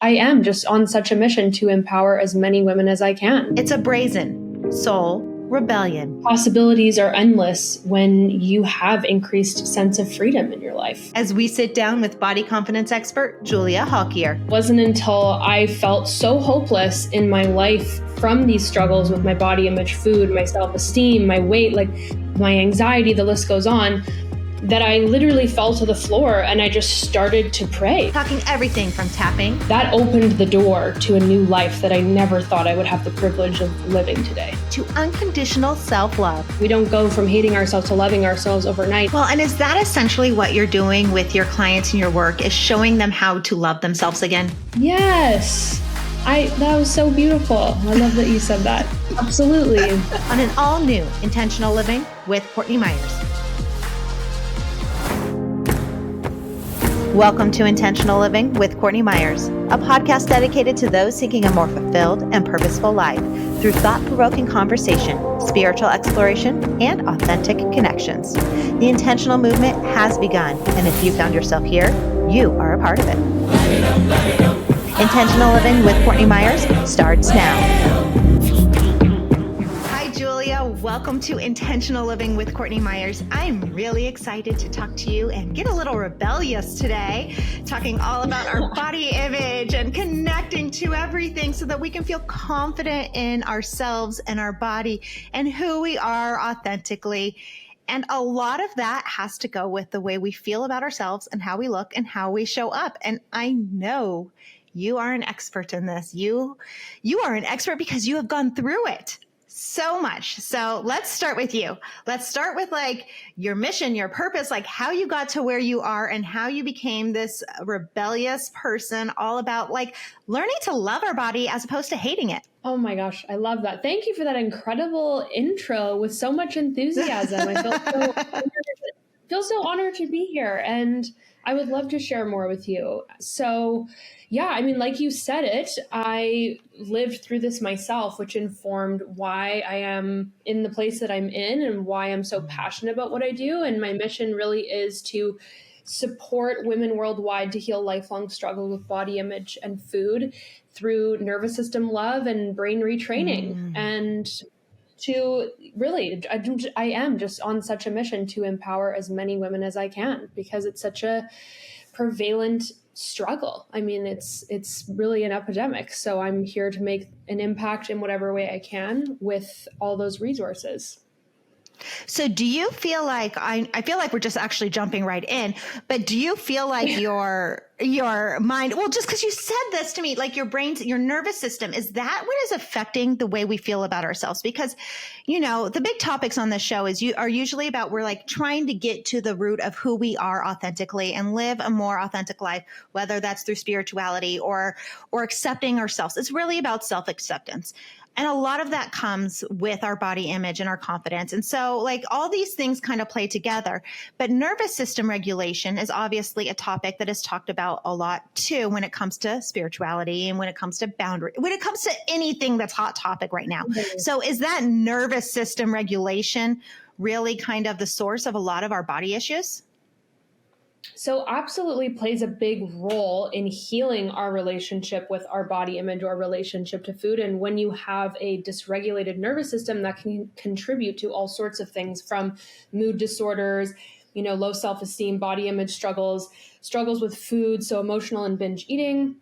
I am just on such a mission to empower as many women as I can. It's a Brazen Soul Rebellion. Possibilities are endless when you have increased sense of freedom in your life. As we sit down with body confidence expert Giulia Halkier. It wasn't until I felt so hopeless in my life from these struggles with my body image, food, my self-esteem, my weight, like my anxiety, the list goes on, that I literally fell to the floor and I just started to pray. Talking everything from tapping. That opened the door to a new life that I never thought I would have the privilege of living today. To unconditional self-love. We don't go from hating ourselves to loving ourselves overnight. Well, and is that essentially what you're doing with your clients in your work, is showing them how to love themselves again? Yes. That was so beautiful. I love that you said that. Absolutely. On an all-new Intentional Living with Courtney Meyers. Welcome to Intentional Living with Courtney Meyers, a podcast dedicated to those seeking a more fulfilled and purposeful life through thought-provoking conversation, spiritual exploration, and authentic connections. The intentional movement has begun, and if you found yourself here, you are a part of it. Intentional Living with Courtney Meyers starts now. Welcome to Intentional Living with Courtney Meyers. I'm really excited to talk to you and get a little rebellious today, talking all about our body image and connecting to everything so that we can feel confident in ourselves and our body and who we are authentically. And a lot of that has to go with the way we feel about ourselves and how we look and how we show up. And I know you are an expert in this. You are an expert because you have gone through it. So much. So let's start with you. Let's start with like your mission, your purpose, like how you got to where you are and how you became this rebellious person, all about like learning to love our body as opposed to hating it. Oh my gosh, I love that. Thank you for that incredible intro with so much enthusiasm. I feel so honored to be here, and I would love to share more with you. So yeah, I mean, like you said it, I lived through this myself, which informed why I am in the place that I'm in and why I'm so passionate about what I do. And my mission really is to support women worldwide to heal lifelong struggles with body image and food through nervous system love and brain retraining. And to really, I am just on such a mission to empower as many women as I can, because it's such a prevalent struggle. I mean, it's really an epidemic. So I'm here to make an impact in whatever way I can with all those resources. So do you feel like, I feel like we're just actually jumping right in, but do you feel like your mind, well, just because you said this to me, like your brain's, your nervous system, is that what is affecting the way we feel about ourselves? Because, you know, the big topics on this show are usually about, we're like trying to get to the root of who we are authentically and live a more authentic life, whether that's through spirituality or accepting ourselves. It's really about self-acceptance. And a lot of that comes with our body image and our confidence. And so like all these things kind of play together. But nervous system regulation is obviously a topic that is talked about a lot too when it comes to spirituality and when it comes to boundary, when it comes to anything that's hot topic right now. Mm-hmm. So is that nervous system regulation really kind of the source of a lot of our body issues? So absolutely plays a big role in healing our relationship with our body image or relationship to food. And when you have a dysregulated nervous system, that can contribute to all sorts of things, from mood disorders, low self-esteem, body image struggles with food, so emotional and binge eating,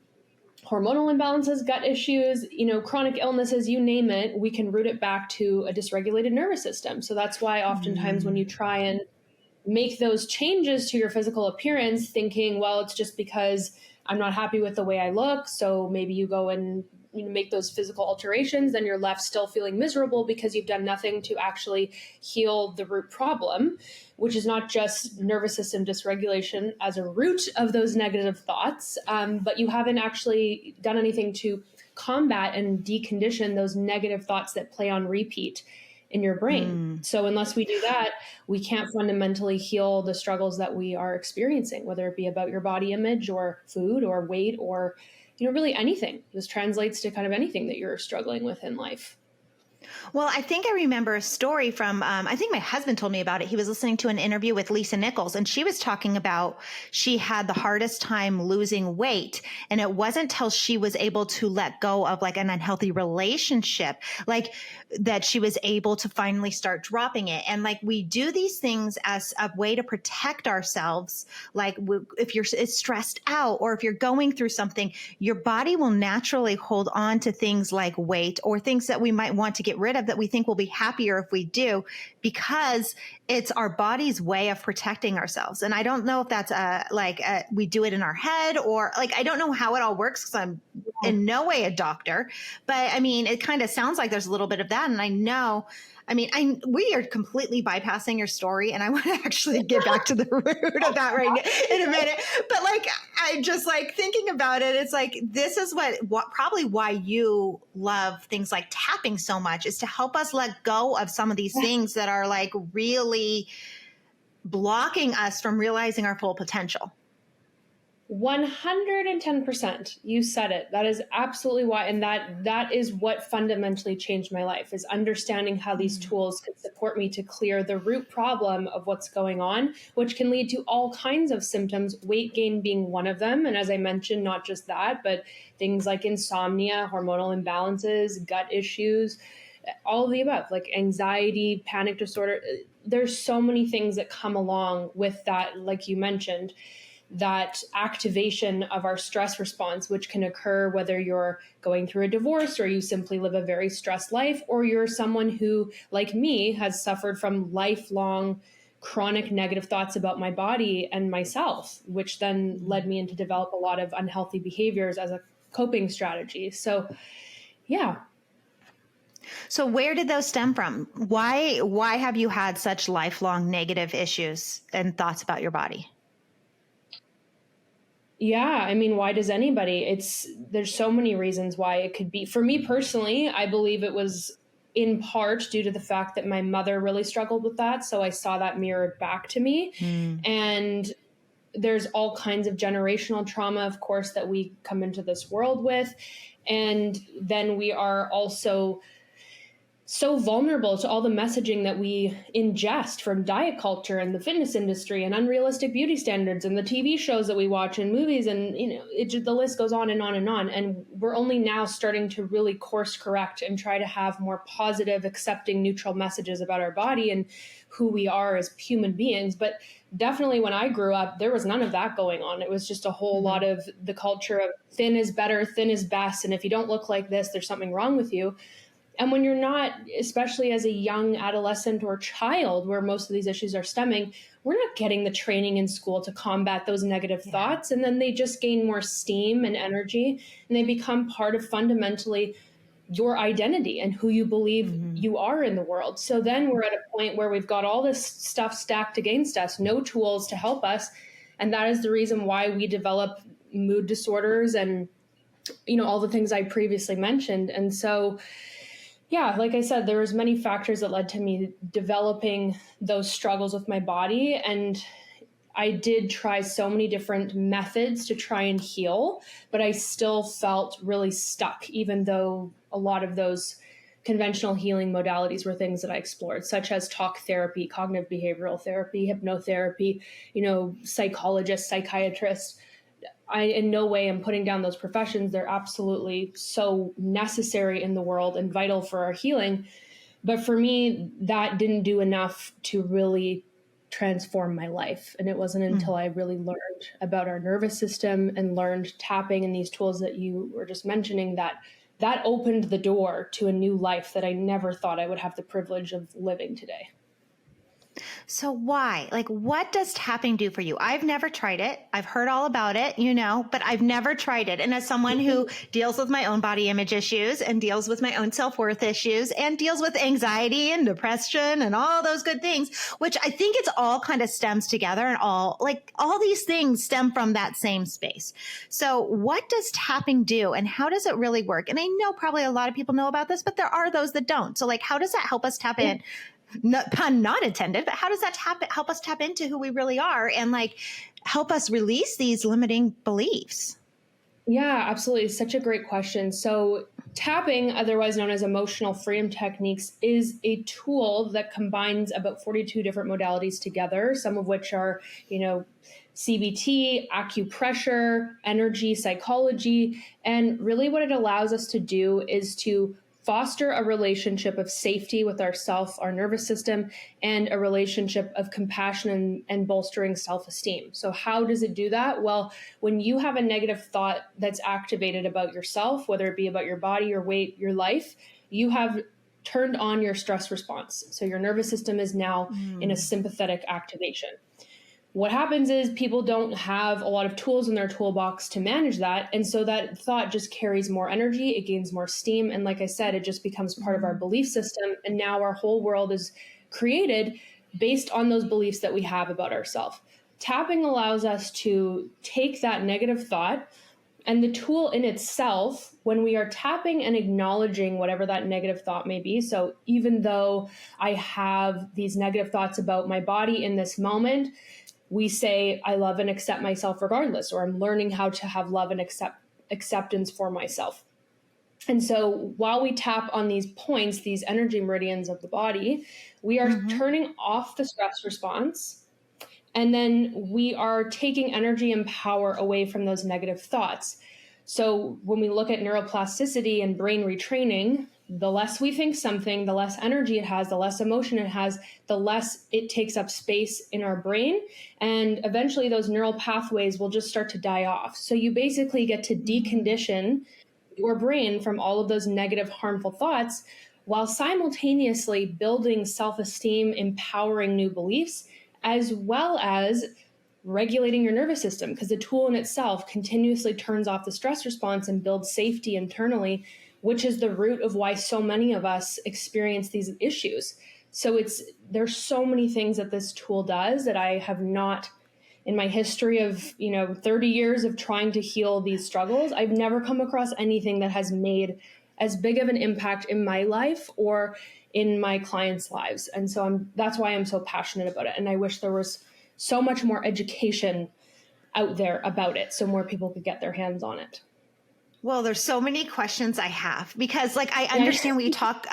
hormonal imbalances, gut issues, chronic illnesses, you name it, we can root it back to a dysregulated nervous system. So that's why oftentimes when you try and make those changes to your physical appearance, thinking, well, it's just because I'm not happy with the way I look. So maybe you go and make those physical alterations, then you're left still feeling miserable because you've done nothing to actually heal the root problem, which is not just nervous system dysregulation as a root of those negative thoughts, but you haven't actually done anything to combat and decondition those negative thoughts that play on repeat in your brain. So unless we do that, we can't fundamentally heal the struggles that we are experiencing, whether it be about your body image or food or weight or, really anything. This translates to kind of anything that you're struggling with in life. Well, I think I remember a story from, I think my husband told me about it. He was listening to an interview with Lisa Nichols, and she was talking about she had the hardest time losing weight. And it wasn't till she was able to let go of like an unhealthy relationship, like that she was able to finally start dropping it. And like we do these things as a way to protect ourselves. Like if you're stressed out or if you're going through something, your body will naturally hold on to things like weight or things that we might want to get rid of that we think will be happier if we do, because it's our body's way of protecting ourselves. And I don't know if that's we do it in our head or like, I don't know how it all works because I'm in no way a doctor, but I mean, it kind of sounds like there's a little bit of that. And I know, we are completely bypassing your story, and I want to actually get back to the root of that right now in a minute. But like, I just like thinking about it. It's like, this is what probably why you love things like tapping so much, is to help us let go of some of these things that are like really blocking us from realizing our full potential. 110%. You said it. That is absolutely why. And that is what fundamentally changed my life, is understanding how these tools could support me to clear the root problem of what's going on, which can lead to all kinds of symptoms, weight gain being one of them. And as I mentioned, not just that, but things like insomnia, hormonal imbalances, gut issues, all of the above, like anxiety, panic disorder. There's so many things that come along with that, like you mentioned, that activation of our stress response, which can occur whether you're going through a divorce or you simply live a very stressed life, or you're someone who, like me, has suffered from lifelong chronic negative thoughts about my body and myself, which then led me into develop a lot of unhealthy behaviors as a coping strategy. So, yeah. So where did those stem from? Why have you had such lifelong negative issues and thoughts about your body? Yeah, I mean, why does anybody? There's so many reasons why it could be. For me personally, I believe it was in part due to the fact that my mother really struggled with that. So I saw that mirrored back to me. And there's all kinds of generational trauma, of course, that we come into this world with. And then we are also so vulnerable to all the messaging that we ingest from diet culture and the fitness industry and unrealistic beauty standards and the TV shows that we watch and movies. And, the list goes on and on and on. And we're only now starting to really course correct and try to have more positive, accepting, neutral messages about our body and who we are as human beings. But definitely when I grew up, there was none of that going on. It was just a whole lot of the culture of thin is better, thin is best. And if you don't look like this, there's something wrong with you. And when you're not, especially as a young adolescent or child, where most of these issues are stemming, we're not getting the training in school to combat those negative thoughts. And then they just gain more steam and energy, and they become part of fundamentally your identity and who you believe you are in the world. So then we're at a point where we've got all this stuff stacked against us, no tools to help us. And that is the reason why we develop mood disorders and, all the things I previously mentioned. And so, yeah, like I said, there was many factors that led to me developing those struggles with my body. And I did try so many different methods to try and heal, but I still felt really stuck, even though a lot of those conventional healing modalities were things that I explored, such as talk therapy, cognitive behavioral therapy, hypnotherapy, psychologists, psychiatrists. I in no way am putting down those professions. They're absolutely so necessary in the world and vital for our healing. But for me, that didn't do enough to really transform my life. And it wasn't until I really learned about our nervous system and learned tapping and these tools that you were just mentioning that opened the door to a new life that I never thought I would have the privilege of living today. So why? Like, what does tapping do for you? I've never tried it. I've heard all about it, but I've never tried it. And as someone who deals with my own body image issues and deals with my own self-worth issues and deals with anxiety and depression and all those good things, which I think it's all kind of stems together, and all these things stem from that same space. So what does tapping do and how does it really work? And I know probably a lot of people know about this, but there are those that don't. So like, how does that help us tap in? Pun not intended, but how does that help us tap into who we really are and like help us release these limiting beliefs? Yeah, absolutely. It's such a great question. So Tapping, otherwise known as emotional freedom techniques, is a tool that combines about 42 different modalities together, some of which are, CBT, acupressure, energy, psychology. And really what it allows us to do is to foster a relationship of safety with ourself, our nervous system, and a relationship of compassion and bolstering self-esteem. So how does it do that? Well, when you have a negative thought that's activated about yourself, whether it be about your body, your weight, your life, you have turned on your stress response. So your nervous system is now in a sympathetic activation. What happens is people don't have a lot of tools in their toolbox to manage that. And so that thought just carries more energy, it gains more steam. And like I said, it just becomes part of our belief system. And now our whole world is created based on those beliefs that we have about ourselves. Tapping allows us to take that negative thought, and the tool in itself, when we are tapping and acknowledging whatever that negative thought may be. So even though I have these negative thoughts about my body in this moment, we say, I love and accept myself regardless, or I'm learning how to have love and acceptance for myself. And so while we tap on these points, these energy meridians of the body, we are turning off the stress response. And then we are taking energy and power away from those negative thoughts. So when we look at neuroplasticity and brain retraining, the less we think something, the less energy it has, the less emotion it has, the less it takes up space in our brain. And eventually those neural pathways will just start to die off. So you basically get to decondition your brain from all of those negative, harmful thoughts while simultaneously building self-esteem, empowering new beliefs, as well as regulating your nervous system, because the tool in itself continuously turns off the stress response and builds safety internally, which is the root of why so many of us experience these issues. So there's so many things that this tool does that I have not, in my history of 30 years of trying to heal these struggles, I've never come across anything that has made as big of an impact in my life or in my clients' lives. And so that's why I'm so passionate about it. And I wish there was so much more education out there about it so more people could get their hands on it. Well, there's so many questions I have because I understand when you talk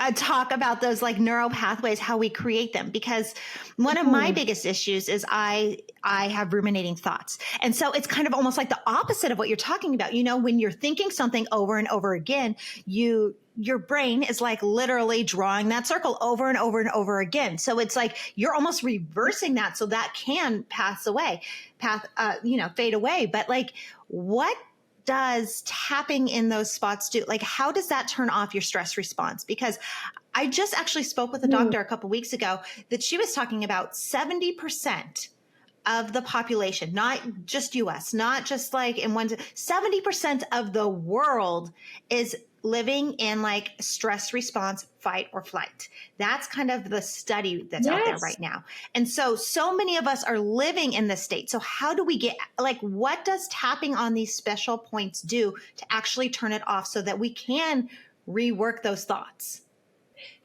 about those neural pathways, how we create them, because one of my biggest issues is I have ruminating thoughts. And so it's kind of almost like the opposite of what you're talking about. When you're thinking something over and over again, your brain is literally drawing that circle over and over and over again. So it's you're almost reversing that so that can fade away. But what does tapping in those spots do? How does that turn off your stress response? Because I just actually spoke with a doctor a couple weeks ago that she was talking about 70% of the population, not just US, not just in 70% of the world is living in stress response, fight or flight. That's kind of the study that's out there right now. And so many of us are living in this state. So how do we get, what does tapping on these special points do to actually turn it off so that we can rework those thoughts?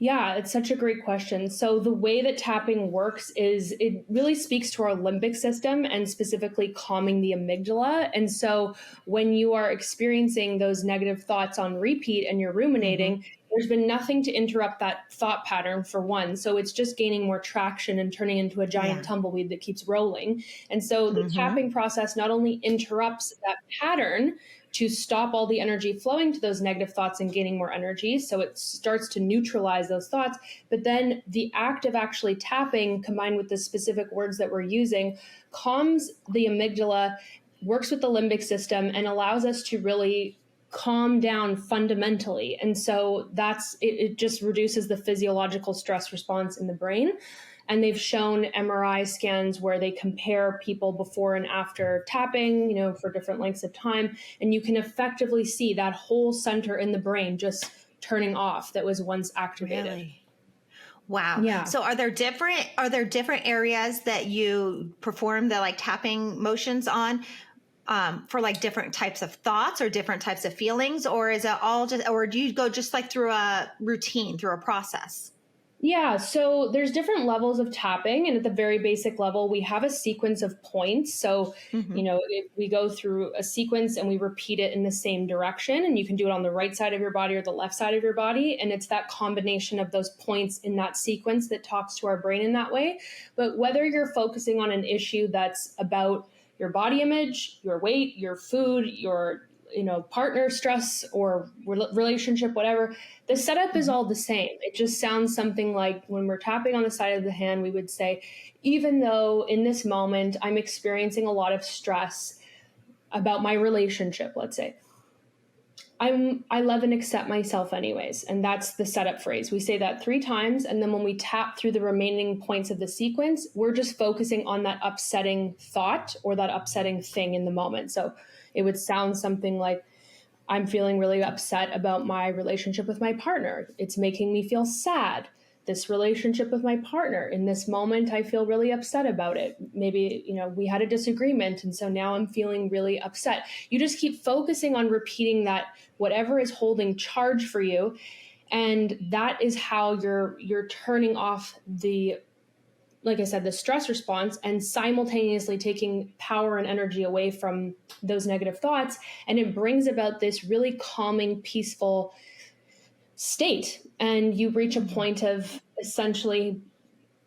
Yeah, it's such a great question. So the way that tapping works is it really speaks to our limbic system and specifically calming the amygdala. And so when you are experiencing those negative thoughts on repeat and you're ruminating, there's been nothing to interrupt that thought pattern for one. So it's just gaining more traction and turning into a giant tumbleweed that keeps rolling. And so the tapping process not only interrupts that pattern to stop all the energy flowing to those negative thoughts and gaining more energy. So it starts to neutralize those thoughts. But then the act of actually tapping combined with the specific words that we're using calms the amygdala, works with the limbic system, and allows us to really calm down fundamentally. And so it just reduces the physiological stress response in the brain. And they've shown MRI scans where they compare people before and after tapping, for different lengths of time. And you can effectively see that whole center in the brain just turning off that was once activated. Really? Wow. Yeah. So are there different areas that you perform the tapping motions on? For different types of thoughts or different types of feelings, or is it all just, or do you go just through a routine, through a process? Yeah, so there's different levels of tapping, and at the very basic level, we have a sequence of points. So, Hmm. if we go through a sequence and we repeat it in the same direction, and you can do it on the right side of your body or the left side of your body, and it's that combination of those points in that sequence that talks to our brain in that way. But whether you're focusing on an issue that's about your body image, your weight, your food, your partner stress or relationship, whatever, the setup is Hmm. all the same. It just sounds something like when we're tapping on the side of the hand, we would say, even though in this moment I'm experiencing a lot of stress about my relationship, let's say, I love and accept myself anyways. And that's the setup phrase. We say that 3 times. And then when we tap through the remaining points of the sequence, we're just focusing on that upsetting thought or that upsetting thing in the moment. So it would sound something like, I'm feeling really upset about my relationship with my partner. It's making me feel sad. This relationship with my partner, in this moment, I feel really upset about it. Maybe, we had a disagreement. And so now I'm feeling really upset. You just keep focusing on repeating that, whatever is holding charge for you. And that is how you're turning off the, like I said, the stress response and simultaneously taking power and energy away from those negative thoughts. And it brings about this really calming, peaceful state. And you reach a point of essentially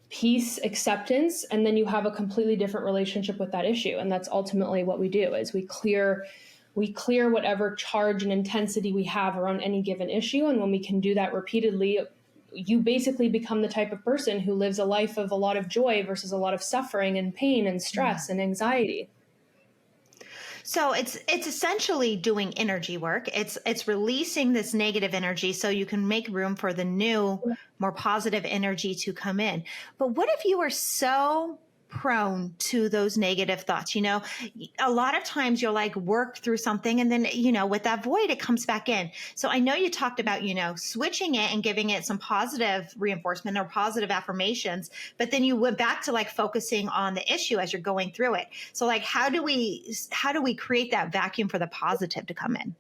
peace, acceptance, and then you have a completely different relationship with that issue. And that's ultimately what we do is we clear whatever charge and intensity we have around any given issue. And when we can do that repeatedly, you basically become the type of person who lives a life of a lot of joy versus a lot of suffering and pain and stress and anxiety. So it's essentially doing energy work. It's releasing this negative energy so you can make room for the new, more positive energy to come in. But what if you are so prone to those negative thoughts? A lot of times you'll like work through something and then, with that void, it comes back in. So I know you talked about, switching it and giving it some positive reinforcement or positive affirmations, but then you went back to like focusing on the issue as you're going through it. So like, how do we create that vacuum for the positive to come in?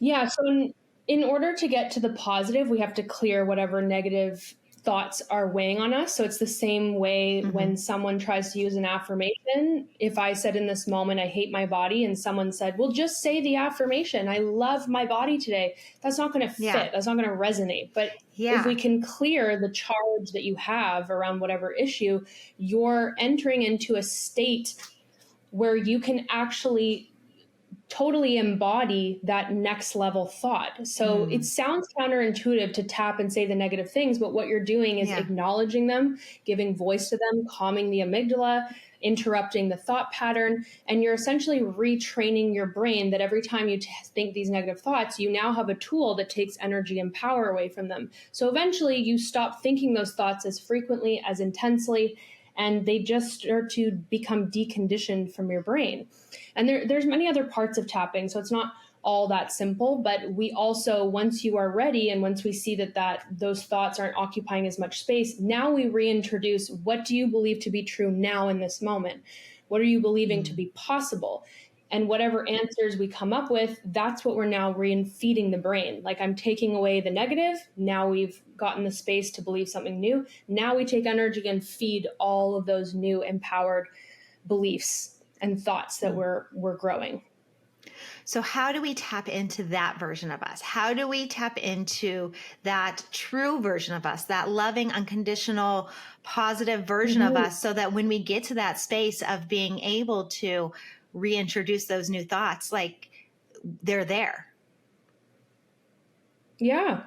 Yeah. So in order to get to the positive, we have to clear whatever negative thoughts are weighing on us. So it's the same way Mm-hmm. when someone tries to use an affirmation. If I said in this moment, I hate my body, and someone said, well, just say the affirmation, I love my body today. That's not going to Yeah. fit. That's not going to resonate. But if we Yeah. can clear the charge that you have around whatever issue, you're entering into a state where you can actually totally embody that next level thought. So it Mm. sounds counterintuitive to tap and say the negative things, but what you're doing is Yeah. acknowledging them, giving voice to them, calming the amygdala, interrupting the thought pattern, and you're essentially retraining your brain that every time you think these negative thoughts, you now have a tool that takes energy and power away from them. So eventually you stop thinking those thoughts as frequently, as intensely, and they just start to become deconditioned from your brain. And there's many other parts of tapping, so it's not all that simple. But we also, once you are ready, and once we see that those thoughts aren't occupying as much space, now we reintroduce, what do you believe to be true now in this moment? What are you believing to Mm. be possible? And whatever answers we come up with, that's what we're now feeding the brain. Like, I'm taking away the negative. Now we've gotten the space to believe something new. Now we take energy and feed all of those new empowered beliefs and thoughts that Mm. we're growing. So how do we tap into that version of us? How do we tap into that true version of us, that loving, unconditional, positive version of Mm-hmm. us, so that when we get to that space of being able to reintroduce those new thoughts, like they're there? Yeah.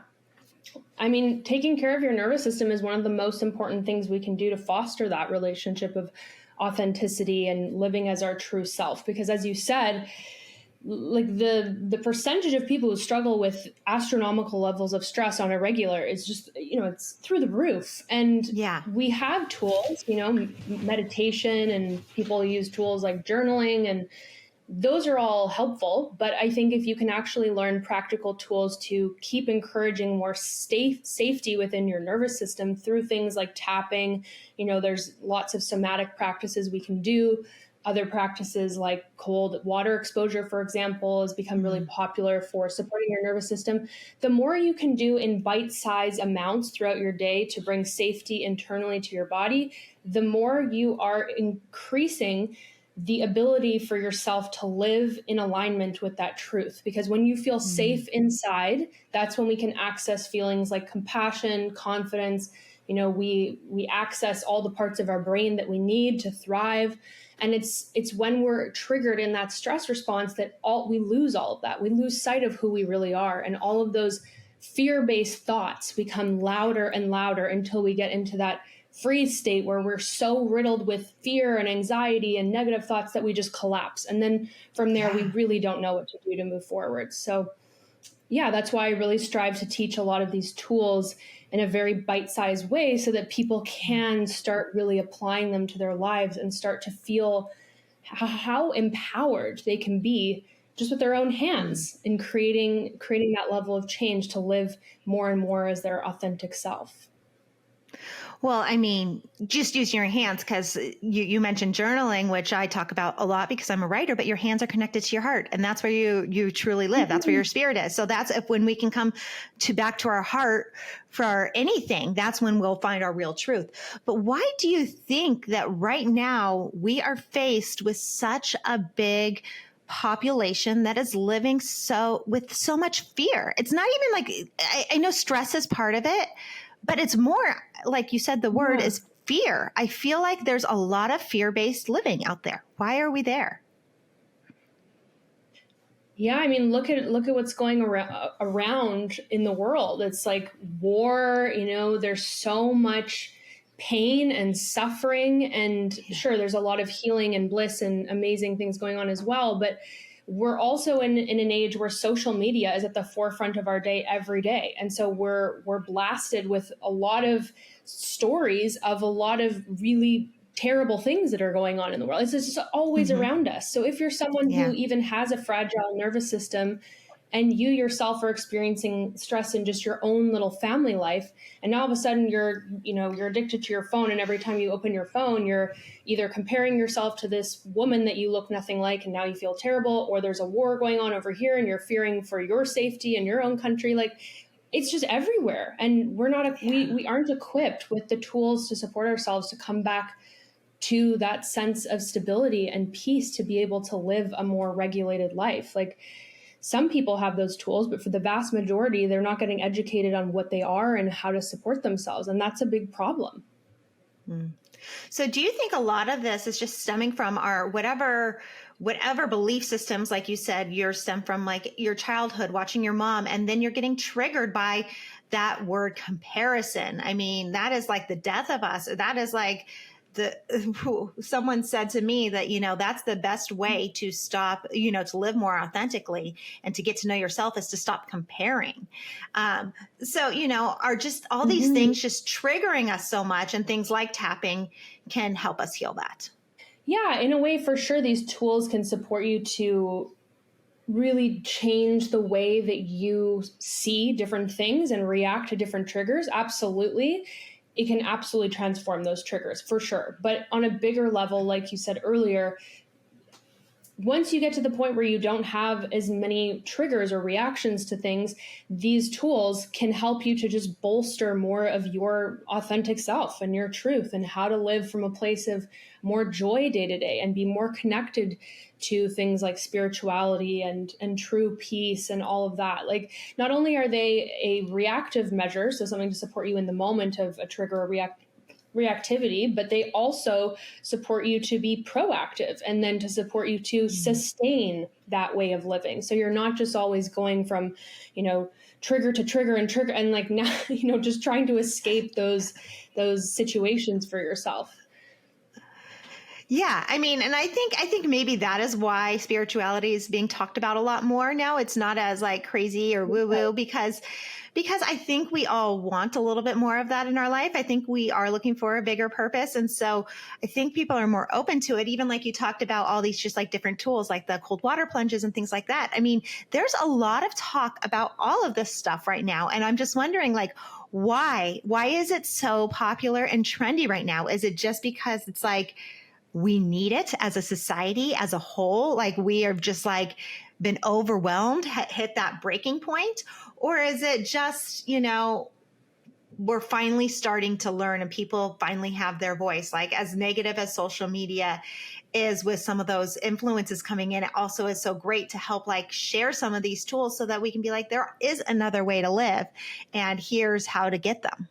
I mean, taking care of your nervous system is one of the most important things we can do to foster that relationship of authenticity and living as our true self. Because as you said, like the percentage of people who struggle with astronomical levels of stress on a regular is just, it's through the roof. And Yeah. we have tools, meditation, and people use tools like journaling, and those are all helpful. But I think if you can actually learn practical tools to keep encouraging more safety within your nervous system through things like tapping, there's lots of somatic practices we can do, Other practices like cold water exposure, for example, has become really popular for supporting your nervous system. The more you can do in bite-sized amounts throughout your day to bring safety internally to your body, the more you are increasing the ability for yourself to live in alignment with that truth. Because when you feel safe inside, that's when we can access feelings like compassion, confidence. We access all the parts of our brain that we need to thrive. And it's when we're triggered in that stress response that we lose all of that. We lose sight of who we really are. And all of those fear-based thoughts become louder and louder until we get into that freeze state where we're so riddled with fear and anxiety and negative thoughts that we just collapse. And then from there, we really don't know what to do to move forward. So yeah, that's why I really strive to teach a lot of these tools in a very bite-sized way so that people can start really applying them to their lives and start to feel how empowered they can be just with their own hands in creating that level of change to live more and more as their authentic self. Well, I mean, just using your hands, because you mentioned journaling, which I talk about a lot because I'm a writer, but your hands are connected to your heart. And that's where you truly live. That's where your spirit is. So that's when we can come back to our heart for anything, that's when we'll find our real truth. But why do you think that right now we are faced with such a big population that is living with so much fear? It's not even like, I know stress is part of it, but it's more, like you said, the word is fear. I feel like there's a lot of fear-based living out there. Why are we there? Yeah, I mean, look at what's going around in the world. It's like war, there's so much pain and suffering, and sure, there's a lot of healing and bliss and amazing things going on as well. But we're also in an age where social media is at the forefront of our day every day. And so we're blasted with a lot of stories of a lot of really terrible things that are going on in the world. It's just always around us. So if you're someone who even has a fragile nervous system and you yourself are experiencing stress in just your own little family life, and now all of a sudden you're addicted to your phone, and every time you open your phone, you're either comparing yourself to this woman that you look nothing like, and now you feel terrible, or there's a war going on over here and you're fearing for your safety in your own country. Like, it's just everywhere. And we aren't equipped with the tools to support ourselves to come back to that sense of stability and peace to be able to live a more regulated life. Like, some people have those tools, but for the vast majority, they're not getting educated on what they are and how to support themselves. And that's a big problem. So do you think a lot of this is just stemming from our whatever belief systems, like you said, yours stem from like your childhood, watching your mom, and then you're getting triggered by that word comparison? I mean, that is like the death of us. That is like someone said to me that, that's the best way to stop, to live more authentically and to get to know yourself is to stop comparing. So, are just all these things just triggering us so much, and things like tapping can help us heal that. Yeah, in a way, for sure, these tools can support you to really change the way that you see different things and react to different triggers. Absolutely. It can absolutely transform those triggers for sure. But on a bigger level, like you said earlier, once you get to the point where you don't have as many triggers or reactions to things, these tools can help you to just bolster more of your authentic self and your truth, and how to live from a place of more joy day to day and be more connected to things like spirituality and true peace and all of that. Like, not only are they a reactive measure, so something to support you in the moment of a trigger or reactivity, but they also support you to be proactive, and then to support you to sustain that way of living. So you're not just always going from, trigger to trigger and like now, just trying to escape those situations for yourself. Yeah, I mean, and I think maybe that is why spirituality is being talked about a lot more now. It's not as like crazy or woo-woo because I think we all want a little bit more of that in our life. I think we are looking for a bigger purpose. And so I think people are more open to it, even like you talked about all these just like different tools like the cold water plunges and things like that. I mean, there's a lot of talk about all of this stuff right now. And I'm just wondering, like, why is it so popular and trendy right now? Is it just because it's like we need it as a society, as a whole? Like we have just like been overwhelmed, hit that breaking point? Or is it just, we're finally starting to learn and people finally have their voice? Like as negative as social media is with some of those influences coming in, it also is so great to help like share some of these tools so that we can be like, there is another way to live and here's how to get them.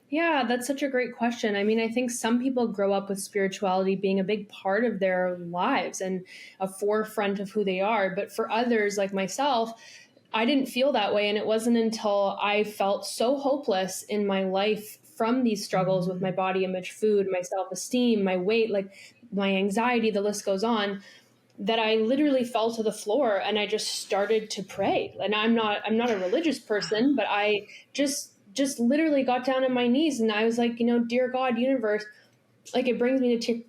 Yeah, that's such a great question. I mean, I think some people grow up with spirituality being a big part of their lives and a forefront of who they are. But for others, like myself, I didn't feel that way. And it wasn't until I felt so hopeless in my life from these struggles with my body image, food, my self esteem, my weight, like my anxiety, the list goes on, that I literally fell to the floor and I just started to pray. And I'm not a religious person, but I just literally got down on my knees and I was like, dear God, universe, like it brings me to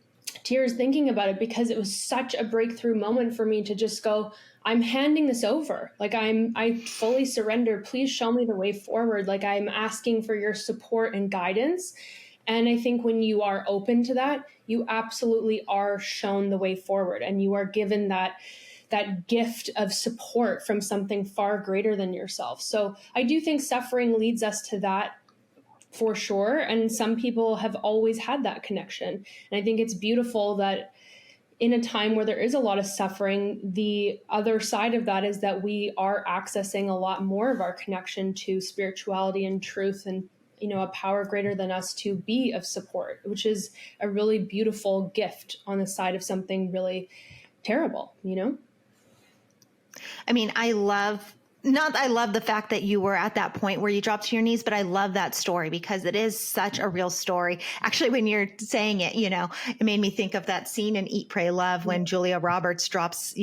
tears thinking about it, because it was such a breakthrough moment for me to just go, I'm handing this over. Like I fully surrender. Please show me the way forward. Like I'm asking for your support and guidance. And I think when you are open to that, you absolutely are shown the way forward and you are given that gift of support from something far greater than yourself. So I do think suffering leads us to that for sure. And some people have always had that connection. And I think it's beautiful that in a time where there is a lot of suffering, the other side of that is that we are accessing a lot more of our connection to spirituality and truth and a power greater than us to be of support, which is a really beautiful gift on the side of something really terrible. I mean, I love the fact that you were at that point where you dropped to your knees, but I love that story because it is such a real story. Actually, when you're saying it, it made me think of that scene in Eat, Pray, Love when Julia Roberts drops,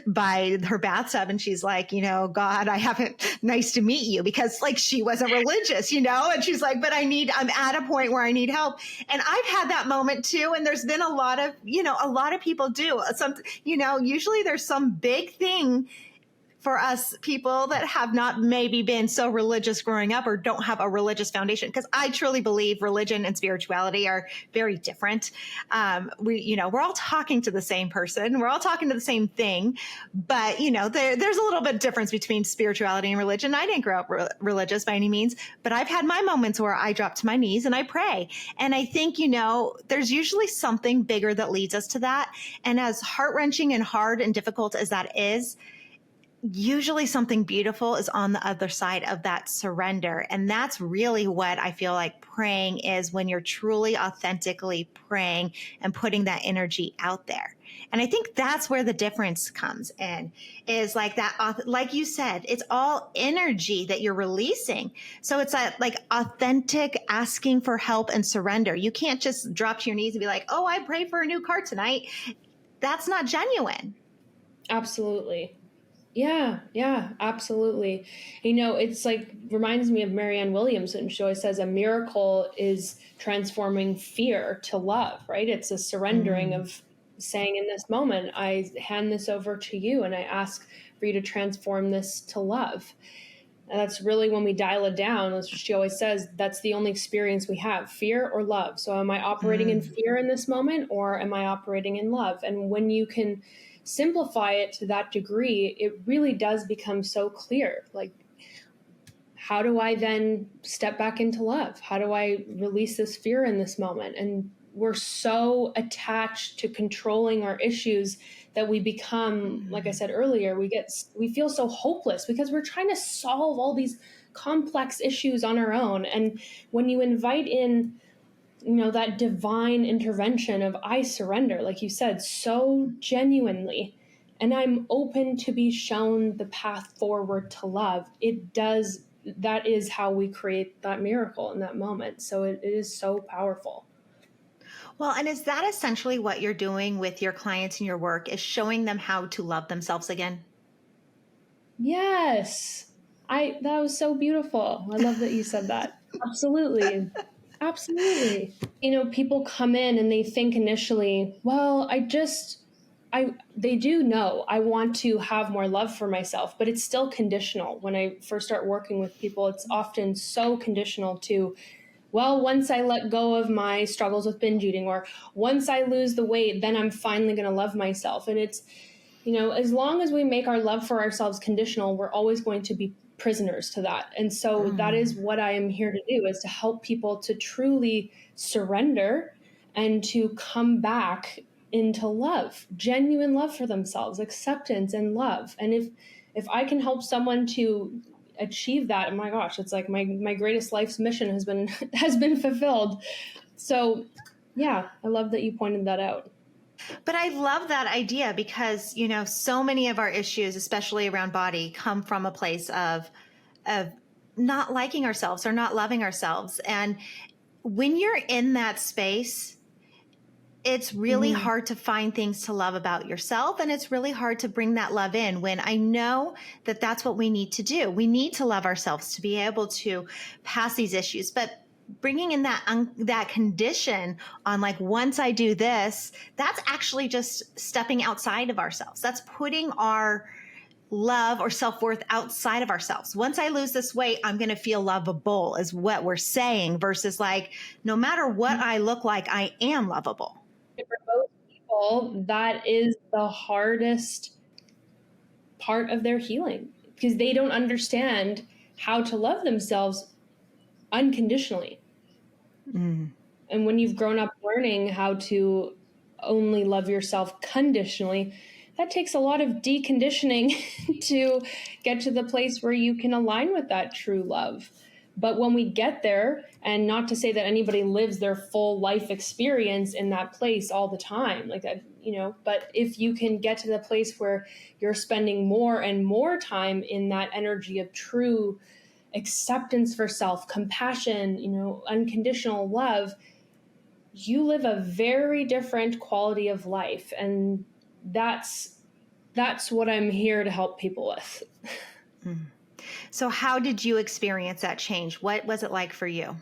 by her bathtub and she's like, God, nice to meet you, because like she wasn't religious, and she's like, but I'm at a point where I need help. And I've had that moment too. And there's been a lot of people do usually there's some big thing for us people that have not maybe been so religious growing up or don't have a religious foundation. Because I truly believe religion and spirituality are very different. We're all talking to the same person. We're all talking to the same thing. But, there's a little bit of difference between spirituality and religion. I didn't grow up religious by any means, but I've had my moments where I drop to my knees and I pray. And I think, there's usually something bigger that leads us to that. And as heart-wrenching and hard and difficult as that is, usually something beautiful is on the other side of that surrender. And that's really what I feel like praying is, when you're truly authentically praying and putting that energy out there. And I think that's where the difference comes in, is like that, like you said, it's all energy that you're releasing. So it's like authentic asking for help and surrender. You can't just drop to your knees and be like, oh, I pray for a new car tonight. That's not genuine. Absolutely. Yeah, absolutely. It's like reminds me of Marianne Williamson. She always says a miracle is transforming fear to love, right? It's a surrendering of saying, in this moment, I hand this over to you and I ask for you to transform this to love. And that's really, when we dial it down, as she always says, that's the only experience we have, fear or love. So am I operating in fear in this moment, or am I operating in love? And when you can simplify it to that degree, it really does become so clear. Like, how do I then step back into love? How do I release this fear in this moment? And we're so attached to controlling our issues that we become, like I said earlier, we feel so hopeless because we're trying to solve all these complex issues on our own. And when you invite in, that divine intervention of I surrender, like you said, so genuinely, and I'm open to be shown the path forward to love, that is how we create that miracle in that moment. So it is so powerful. Well, and is that essentially what you're doing with your clients in your work, is showing them how to love themselves again? Yes. That was so beautiful. I love that you said that. Absolutely. Absolutely. People come in and they think initially, well, they do know I want to have more love for myself, but it's still conditional. When I first start working with people, it's often so conditional to, well, once I let go of my struggles with binge eating, or once I lose the weight, then I'm finally going to love myself. And it's, as long as we make our love for ourselves conditional, we're always going to be prisoners to that. And so that is what I am here to do, is to help people to truly surrender and to come back into love, genuine love for themselves, acceptance and love. And if I can help someone to achieve that, oh my gosh, it's like my greatest life's mission has been fulfilled. So yeah, I love that you pointed that out. But I love that idea because, so many of our issues, especially around body, come from a place of not liking ourselves or not loving ourselves. And when you're in that space, it's really hard to find things to love about yourself. And it's really hard to bring that love in, when I know that that's what we need to do. We need to love ourselves to be able to pass these issues. But bringing in that condition on, like, once I do this, that's actually just stepping outside of ourselves. That's putting our love or self-worth outside of ourselves. Once I lose this weight, I'm going to feel lovable, is what we're saying, versus like, no matter what I look like, I am lovable. For most people, that is the hardest part of their healing, because they don't understand how to love themselves unconditionally. And when you've grown up learning how to only love yourself conditionally, that takes a lot of deconditioning to get to the place where you can align with that true love. But when we get there, and not to say that anybody lives their full life experience in that place all the time, like that, but if you can get to the place where you're spending more and more time in that energy of true acceptance for self, compassion, unconditional love, you live a very different quality of life. And that's what I'm here to help people with. So how did you experience that change? What was it like for you?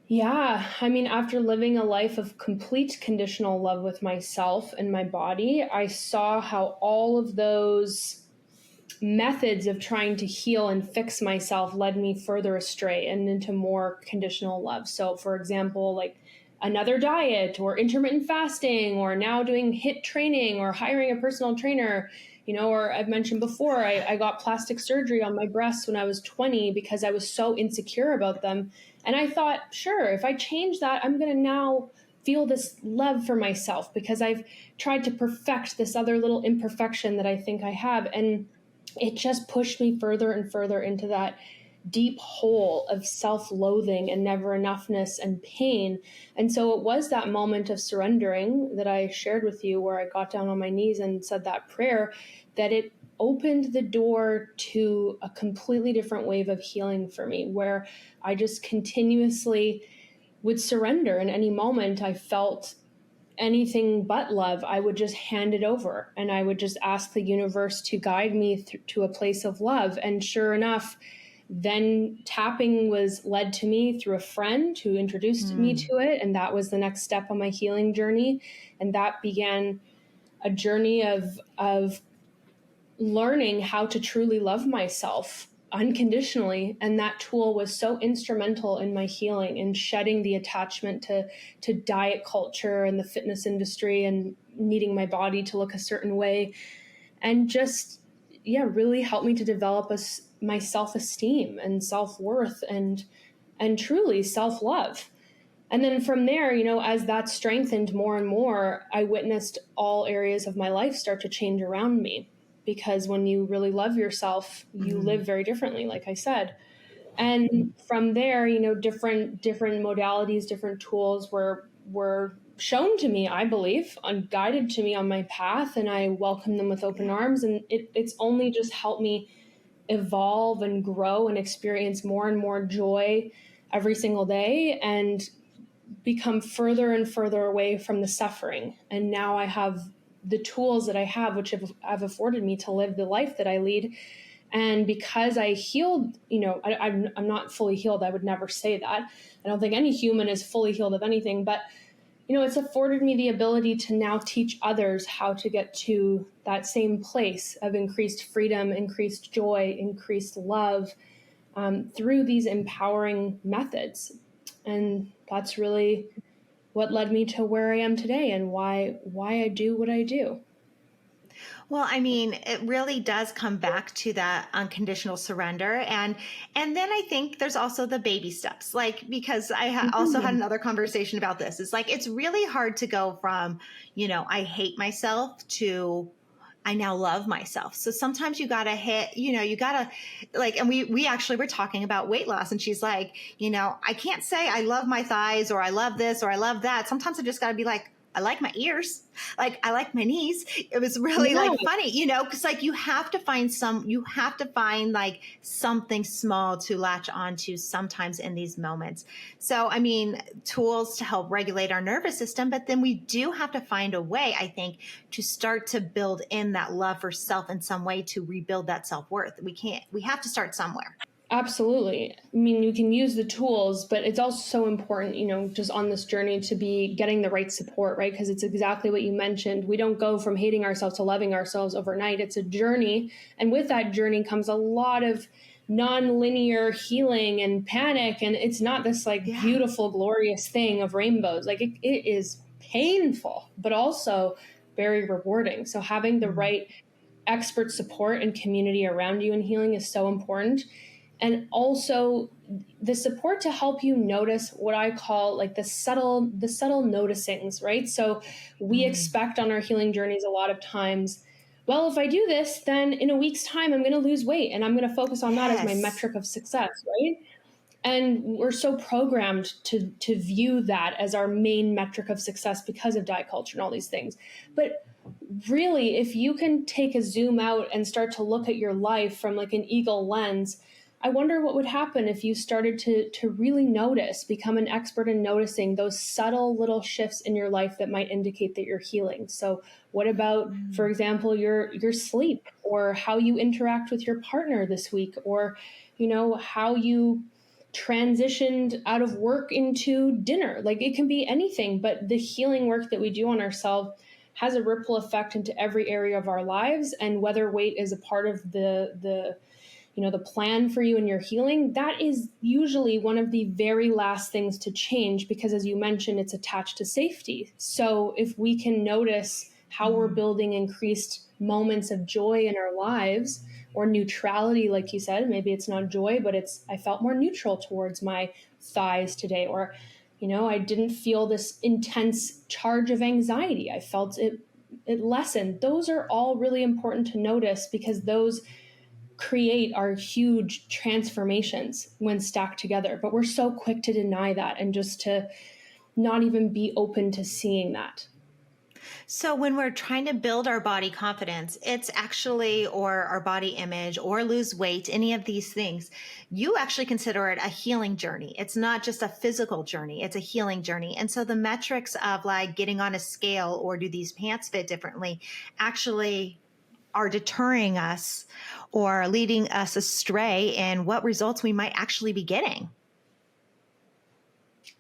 Yeah, I mean, after living a life of complete conditional love with myself and my body, I saw how all of those methods of trying to heal and fix myself led me further astray and into more conditional love. So, for example, like another diet or intermittent fasting, or now doing HIIT training or hiring a personal trainer, or I've mentioned before, I got plastic surgery on my breasts when I was 20 because I was so insecure about them. And I thought, sure, if I change that, I'm going to now feel this love for myself because I've tried to perfect this other little imperfection that I think I have. And it just pushed me further and further into that deep hole of self-loathing and never enoughness and pain. And so it was that moment of surrendering that I shared with you, where I got down on my knees and said that prayer, that it opened the door to a completely different wave of healing for me, where I just continuously would surrender. In any moment I felt anything but love, I would just hand it over, and I would just ask the universe to guide me to a place of love. And sure enough, then tapping was led to me through a friend who introduced me to it. And that was the next step on my healing journey. And that began a journey of learning how to truly love myself unconditionally. And that tool was so instrumental in my healing and shedding the attachment to diet culture and the fitness industry and needing my body to look a certain way. And just, really helped me to develop my self-esteem and self-worth and truly self-love. And then from there, as that strengthened more and more, I witnessed all areas of my life start to change around me. Because when you really love yourself, you live very differently, like I said. And from there, different modalities, different tools were shown to me, I believe, guided to me on my path, and I welcome them with open arms. And it's only just helped me evolve and grow and experience more and more joy every single day, and become further and further away from the suffering. And now I have the tools that I have, which have afforded me to live the life that I lead. And because I healed, I'm not fully healed. I would never say that. I don't think any human is fully healed of anything, but it's afforded me the ability to now teach others how to get to that same place of increased freedom, increased joy, increased love, through these empowering methods. And that's really what led me to where I am today and why I do what I do. Well, I mean, it really does come back to that unconditional surrender. And then I think there's also the baby steps, like, because also had another conversation about this. It's like, it's really hard to go from, I hate myself to I now love myself. So sometimes you gotta hit, you gotta like, and we actually were talking about weight loss, and she's like, I can't say I love my thighs or I love this or I love that. Sometimes I just gotta be like, I like my ears. Like, I like my knees. It was really like funny, cause like you have to find like something small to latch onto sometimes in these moments. So, I mean, tools to help regulate our nervous system, but then we do have to find a way, I think, to start to build in that love for self in some way to rebuild that self-worth. We have to start somewhere. Absolutely. I mean, you can use the tools, but it's also so important, just on this journey to be getting the right support, right? Because it's exactly what you mentioned. We don't go from hating ourselves to loving ourselves overnight. It's a journey. And with that journey comes a lot of non-linear healing and panic. And it's not this like beautiful, glorious thing of rainbows. Like it is painful, but also very rewarding. So having the right expert support and community around you in healing is so important. And also the support to help you notice what I call like the subtle noticings, right? So we expect on our healing journeys a lot of times, well, if I do this, then in a week's time, I'm going to lose weight and I'm going to focus on that as my metric of success, right? And we're so programmed to view that as our main metric of success because of diet culture and all these things. But really, if you can take a zoom out and start to look at your life from like an eagle lens, I wonder what would happen if you started to really notice, become an expert in noticing those subtle little shifts in your life that might indicate that you're healing. So what about, for example, your sleep, or how you interact with your partner this week, or, how you transitioned out of work into dinner? Like it can be anything, but the healing work that we do on ourselves has a ripple effect into every area of our lives. And whether weight is a part of the plan for you and your healing, that is usually one of the very last things to change, because as you mentioned, it's attached to safety. So if we can notice how we're building increased moments of joy in our lives, or neutrality, like you said, maybe it's not joy, but I felt more neutral towards my thighs today, or I didn't feel this intense charge of anxiety. I felt it lessened. Those are all really important to notice, because those create our huge transformations when stacked together. But we're so quick to deny that and just to not even be open to seeing that. So when we're trying to build our body confidence, it's actually, or our body image, or lose weight, any of these things, you actually consider it a healing journey. It's not just a physical journey, it's a healing journey. And so the metrics of like getting on a scale or do these pants fit differently actually are deterring us or leading us astray in what results we might actually be getting.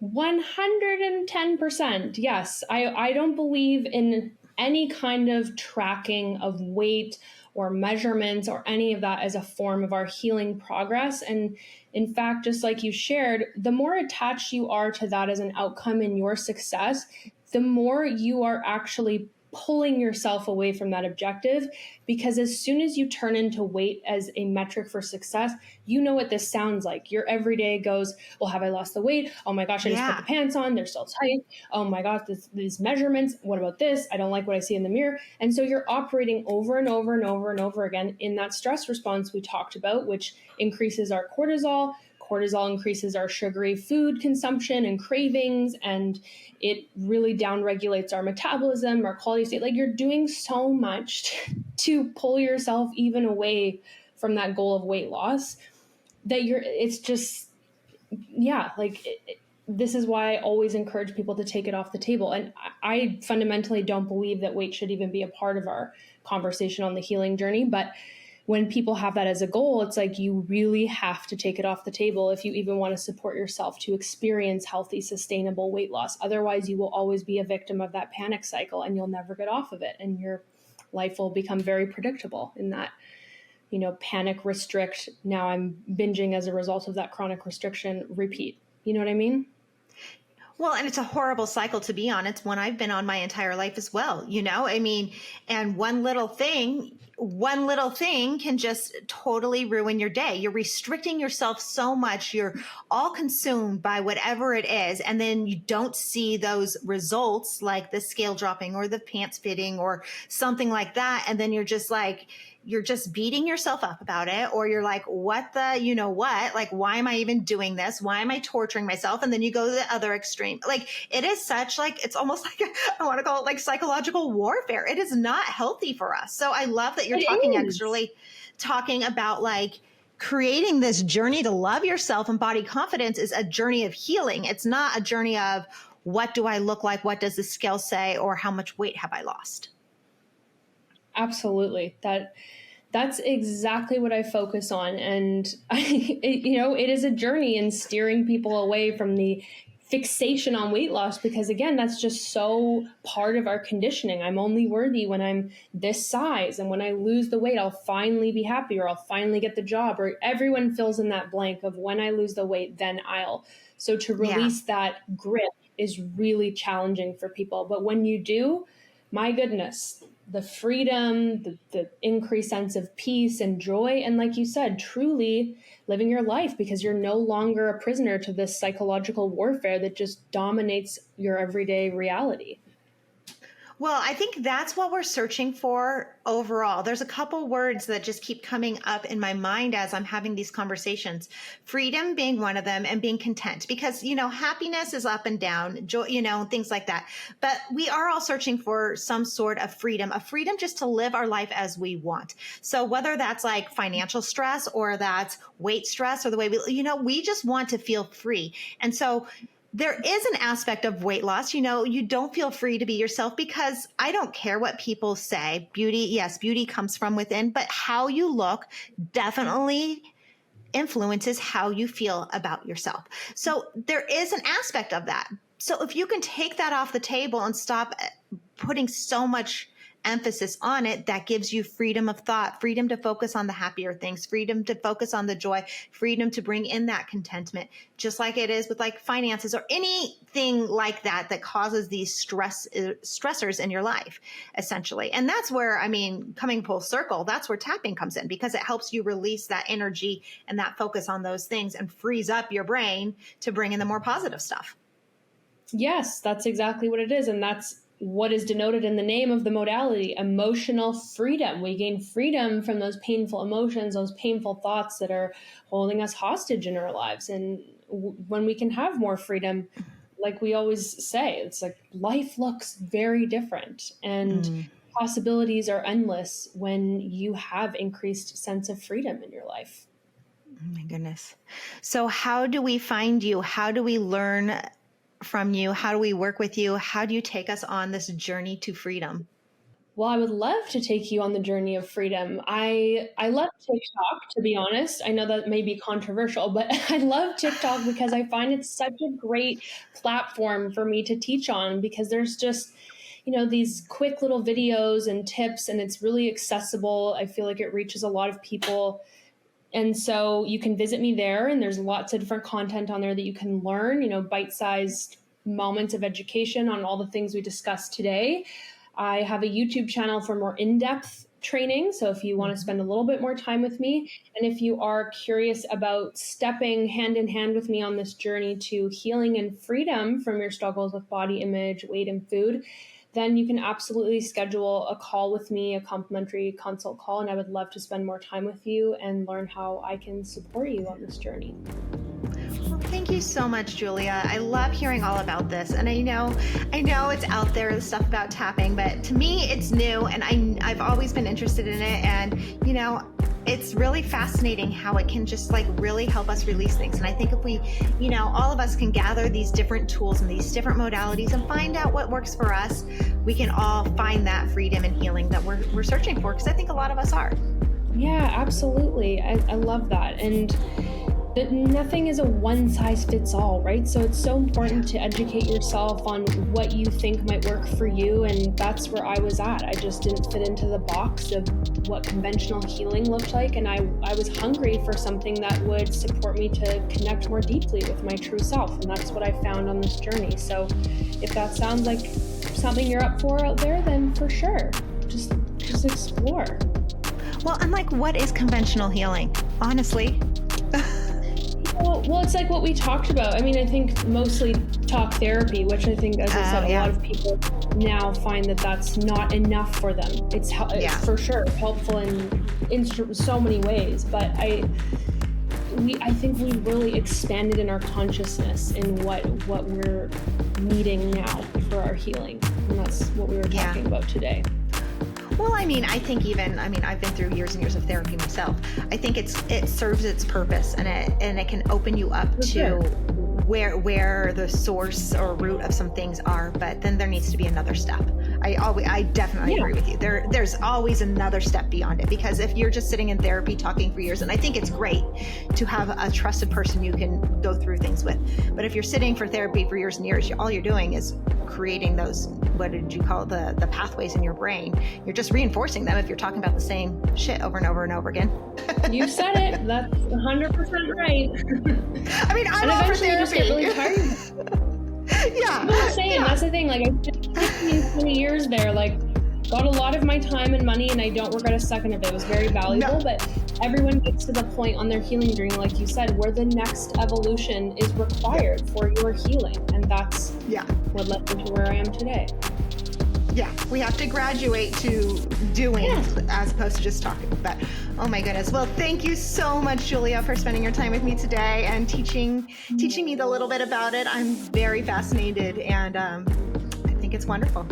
110%. Yes. I don't believe in any kind of tracking of weight or measurements or any of that as a form of our healing progress. And in fact, just like you shared, the more attached you are to that as an outcome in your success, the more you are actually pulling yourself away from that objective. Because as soon as you turn into weight as a metric for success, you know what this sounds like. Your everyday goes, well, have I lost the weight? Oh my gosh, I just put the pants on, they're still tight. Oh my gosh, these measurements, what about this? I don't like what I see in the mirror. And so you're operating over and over and over and over again in that stress response we talked about, which increases our cortisol. Cortisol increases our sugary food consumption and cravings, and it really downregulates our metabolism, our quality of state. Like, you're doing so much to pull yourself even away from that goal of weight loss that it's just, this is why I always encourage people to take it off the table. And I fundamentally don't believe that weight should even be a part of our conversation on the healing journey. But when people have that as a goal, it's like you really have to take it off the table if you even want to support yourself to experience healthy, sustainable weight loss. Otherwise, you will always be a victim of that panic cycle and you'll never get off of it. And your life will become very predictable in that, panic, restrict. Now I'm binging as a result of that chronic restriction, repeat. You know what I mean? Well, and it's a horrible cycle to be on. It's one I've been on my entire life as well, I mean, and one little thing can just totally ruin your day. You're restricting yourself so much. You're all consumed by whatever it is. And then you don't see those results like the scale dropping or the pants fitting or something like that. And then you're just beating yourself up about it, or you're like, what the, what? Like, why am I even doing this? Why am I torturing myself? And then you go to the other extreme. Like, it is such it's almost like, I want to call it like psychological warfare. It is not healthy for us. So I love that you're talking about like creating this journey to love yourself, and body confidence is a journey of healing. It's not a journey of what do I look like? What does the scale say? Or how much weight have I lost? Absolutely. That's exactly what I focus on. And it is a journey in steering people away from the fixation on weight loss, because again, that's just so part of our conditioning. I'm only worthy when I'm this size. And when I lose the weight, I'll finally be happy, or I'll finally get the job, or everyone fills in that blank of when I lose the weight, then I'll. So to release that grip is really challenging for people. But when you do, my goodness, the freedom, the increased sense of peace and joy, and like you said, truly living your life, because you're no longer a prisoner to this psychological warfare that just dominates your everyday reality. Well, I think that's what we're searching for overall. There's a couple words that just keep coming up in my mind as I'm having these conversations. Freedom being one of them, and being content, because, happiness is up and down, joy, things like that. But we are all searching for some sort of freedom, a freedom just to live our life as we want. So whether that's like financial stress, or that's weight stress, or the way we just want to feel free. And so there is an aspect of weight loss. You don't feel free to be yourself, because I don't care what people say. Beauty comes from within, but how you look definitely influences how you feel about yourself. So there is an aspect of that. So if you can take that off the table and stop putting so much emphasis on it, that gives you freedom of thought, freedom to focus on the happier things, freedom to focus on the joy, freedom to bring in that contentment, just like it is with like finances or anything like that causes these stressors in your life, essentially. And that's where, coming full circle, that's where tapping comes in, because it helps you release that energy and that focus on those things and frees up your brain to bring in the more positive stuff. Yes, that's exactly what it is. And that's what is denoted in the name of the modality, emotional freedom. We gain freedom from those painful emotions, those painful thoughts that are holding us hostage in our lives. And when we can have more freedom, like we always say, it's like life looks very different, and possibilities are endless when you have increased sense of freedom in your life. Oh my goodness. So how do we find you? How do we learn from you? How do we work with you? How do you take us on this journey to freedom? Well, I would love to take you on the journey of freedom. I love TikTok, to be honest. I know that may be controversial, but I love TikTok because I find it's such a great platform for me to teach on, because there's just, these quick little videos and tips, and it's really accessible. I feel like it reaches a lot of people. And so you can visit me there, and there's lots of different content on there that you can learn, bite-sized moments of education on all the things we discussed today. I have a YouTube channel for more in-depth training. So if you want to spend a little bit more time with me, and if you are curious about stepping hand in hand with me on this journey to healing and freedom from your struggles with body image, weight, and food, then you can absolutely schedule a call with me, a complimentary consult call, and I would love to spend more time with you and learn how I can support you on this journey. Well, thank you so much, Giulia. I love hearing all about this. And I know it's out there, the stuff about tapping, but to me, it's new, and I've always been interested in it. And, it's really fascinating how it can just really help us release things. And I think if we, all of us can gather these different tools and these different modalities and find out what works for us, we can all find that freedom and healing that we're searching for, because I think a lot of us are. Yeah, absolutely. I love that. And that nothing is a one size fits all, right? So it's so important to educate yourself on what you think might work for you. And that's where I was at. I just didn't fit into the box of what conventional healing looked like, and I was hungry for something that would support me to connect more deeply with my true self, and that's what I found on this journey. So if that sounds like something you're up for out there, then for sure, just explore. Well, I'm like, what is conventional healing? Honestly. Well, it's like what we talked about. I mean, I think mostly talk therapy, which I think, as I said, a lot of people now find that that's not enough for them. It's for sure helpful in so many ways, but I think we really expanded in our consciousness in what we're needing now for our healing, and that's what we were talking about today. Well, I mean, I've been through years and years of therapy myself. I think it serves its purpose, and it can open you up to where the source or root of some things are. But then there needs to be another step. I definitely agree with you. There's always another step beyond it, because if you're just sitting in therapy talking for years, and I think it's great to have a trusted person you can go through things with. But if you're sitting for therapy for years and years, all you're doing is creating those, what did you call it, the pathways in your brain. You're just reinforcing them if you're talking about the same shit over and over and over again. You said it. That's 100% right. I mean, I'm all for therapy. You just get really tired. Yeah. I'm saying that's the thing. Like, I spent 20 years there, like, got a lot of my time and money, and I don't regret a second of it. It was very valuable, but everyone gets to the point on their healing journey, like you said, where the next evolution is required for your healing, and that's what led me to where I am today. Yeah, we have to graduate to doing as opposed to just talking. But oh my goodness. Well, thank you so much, Giulia, for spending your time with me today and teaching me a little bit about it. I'm very fascinated, and I think it's wonderful.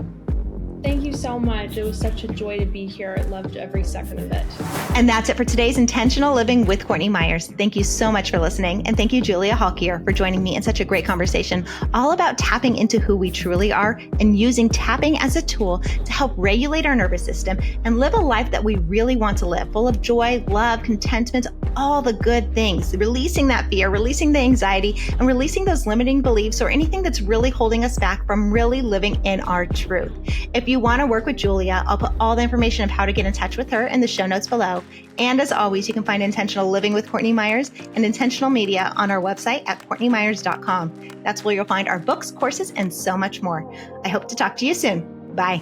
Thank you so much. It was such a joy to be here. I loved every second of it. And that's it for today's Intentional Living with Courtney Meyers. Thank you so much for listening. And thank you, Giulia Halkier, for joining me in such a great conversation all about tapping into who we truly are and using tapping as a tool to help regulate our nervous system and live a life that we really want to live, full of joy, love, contentment, all the good things, releasing that fear, releasing the anxiety, and releasing those limiting beliefs or anything that's really holding us back from really living in our truth. If you want to work with Giulia, I'll put all the information of how to get in touch with her in the show notes below. And as always, you can find Intentional Living with Courtney Meyers and Intentional Media on our website at CourtneyMyers.com. That's where you'll find our books, courses, and so much more. I hope to talk to you soon. Bye.